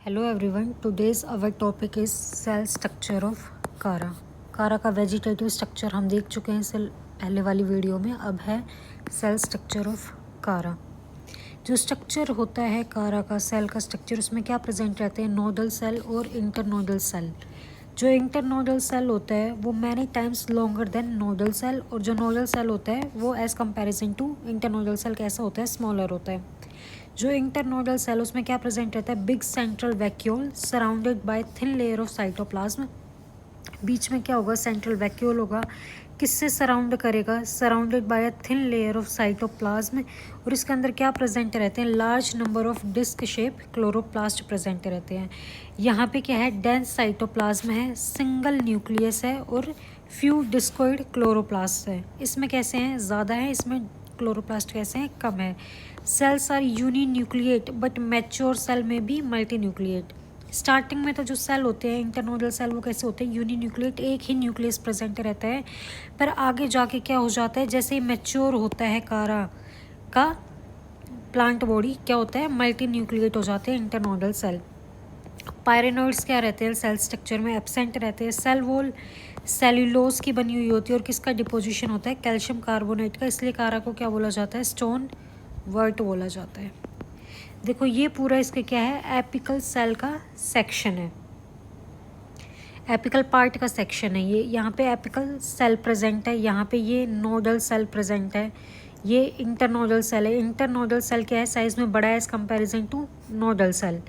Hello everyone, today's our topic is cell structure of Chara. Chara का vegetative structure हम देख चुके हैं सेल पहले वाली वीडियो में। अब है सेल स्ट्रक्चर ऑफ कारा। जो स्ट्रक्चर होता है कारा का, सेल का स्ट्रक्चर, उसमें क्या प्रेजेंट रहते हैं? नोडल सेल और इंटरनोडल सेल। जो इंटरनोडल सेल होता है वो many times longer than nodal cell, और जो नोडल सेल होता है वो as comparison to internodal cell कैसा होता है? स्मॉलर होता है। जो इंटरनोडल सेल, उसमें क्या प्रेजेंट रहता है? Big central vacuole surrounded by thin layer of cytoplasm. बीच में क्या होगा? सेंट्रल वैक्यूल होगा। किससे सराउंड करेगा? Surrounded by a thin layer of cytoplasm. और इसके अंदर क्या प्रेजेंट रहते हैं? Large number of disc shape chloroplast present रहते हैं। यहाँ पे क्या है? डेंस साइटोप्लाज्म है, सिंगल न्यूक्लियस है और फ्यू डिस्कोइड क्लोरोप्लास्ट है। इसमें कैसे हैं? ज़्यादा है, इसमें क्लोरोप्लास्ट कैसे हैं? कम है। Cells are uninucleate but mature cell में भी मल्टी न्यूक्लिएट। स्टार्टिंग में तो जो सेल होते हैं इंटरनोडल सेल, वो कैसे होते हैं? यूनिन्यूक्लिएट, एक ही न्यूक्लियस प्रेजेंट रहता है। पर आगे जाके क्या हो जाता है? जैसे ही मैच्योर होता है कारा का प्लांट बॉडी, क्या होता है? मल्टी न्यूक्लिएट हो जाते हैं इंटरनोडल सेल। पायरेनोइड्स क्या रहते हैं सेल स्ट्रक्चर में? एब्सेंट रहते हैं। सेल वॉल सेल्यूलोज की बनी हुई होती है और किसका डिपोजिशन होता है? कैल्शियम कार्बोनेट का। इसलिए कारा को क्या बोला जाता है? स्टोन वर्ट बोला जाता है। देखो ये पूरा इसके क्या है? एपिकल सेल का सेक्शन है, एपिकल पार्ट का सेक्शन है ये। यहाँ पे एपिकल सेल प्रेजेंट है, यहाँ पे ये नोडल सेल प्रेजेंट है, ये इंटरनोडल सेल है। इंटरनोडल सेल क्या है? साइज में बड़ा है as comparison to nodal cell.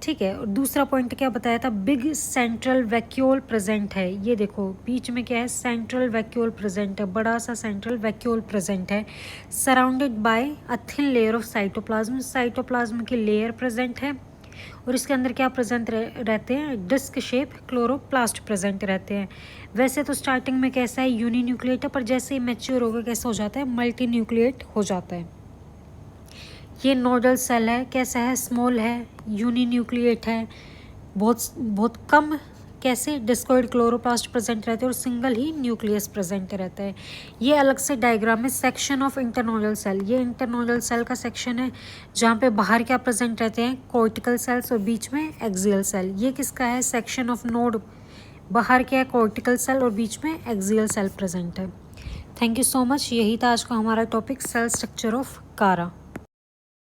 ठीक है। और दूसरा पॉइंट क्या बताया था? बिग सेंट्रल वैक्यूल प्रेजेंट है। ये देखो बीच में क्या है? सेंट्रल वैक्यूल प्रेजेंट है, बड़ा सा सेंट्रल वैक्यूल प्रेजेंट है। Surrounded by a thin layer of cytoplasm, cytoplasm की लेयर प्रेजेंट है। और इसके अंदर क्या प्रेजेंट रहते हैं? डिस्क शेप क्लोरोप्लास्ट प्रेजेंट रहते हैं। वैसे तो स्टार्टिंग में कैसा है? यूनिन्यूक्लिएट है, पर जैसे ही मैच्योर होगा कैसा हो जाता है? मल्टी न्यूक्लिएट हो जाता है। ये नोडल सेल है, कैसा है? स्मॉल है, यूनिन्यूक्लिएट है, बहुत कम कैसे डिस्कोइड क्लोरोप्लास्ट प्रेजेंट रहते हैं और सिंगल ही न्यूक्लियस प्रेजेंट रहता है। ये अलग से डायग्राम में सेक्शन ऑफ इंटरनोडल सेल, ये इंटरनोडल सेल का सेक्शन है जहाँ पे बाहर क्या प्रेजेंट रहते हैं? कॉर्टिकल सेल्स और बीच में एक्सियल सेल। ये किसका है? Section of node. बाहर क्या है? कॉर्टिकल सेल और बीच में एक्सियल सेल प्रेजेंट है। Thank you so much. यही था आज का हमारा टॉपिक, सेल स्ट्रक्चर ऑफ कारा।